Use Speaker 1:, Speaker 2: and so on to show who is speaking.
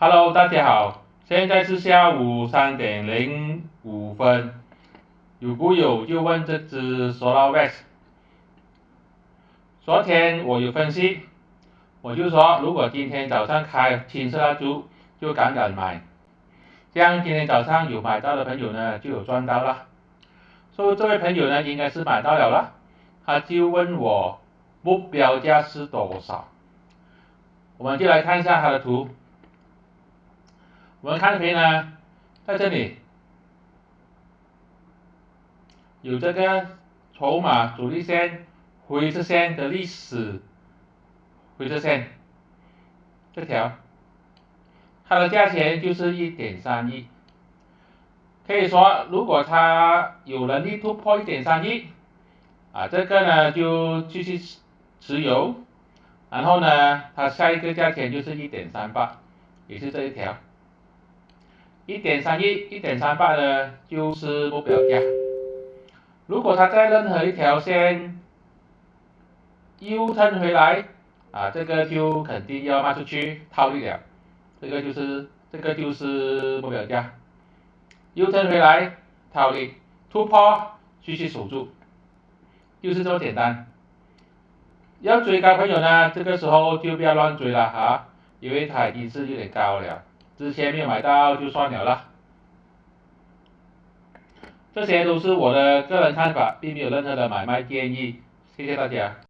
Speaker 1: Hello，大家好，现在是下午3:05。有股友就问这只 SolarWest， 昨天我有分析，我就说如果今天早上开青色蜡烛就赶紧买，这样今天早上有买到的朋友呢就有赚到了。所以这位朋友呢应该是买到了，他就问我目标价是多少，我们就来看一下他的图。我们看回呢，在这里有这个筹码主力线、灰色线的历史，灰色线这条，它的价钱就是 1.3亿。可以说，如果它有能力突破 1.3亿，这个呢就继续持有，然后呢，它下一个价钱就是 1.38， 也是这一条。1.3亿、1.38呢就是目标价。如果它在任何一条线又turn回来，这个就肯定要卖出去套利了。这个就是目标价。又turn回来套利，突破继续守住，就是这么简单。要追高朋友呢，这个时候就不要乱追了因为它已经是有点高了，之前没有买到就算了。这些都是我的个人看法，并没有任何的买卖建议，谢谢大家。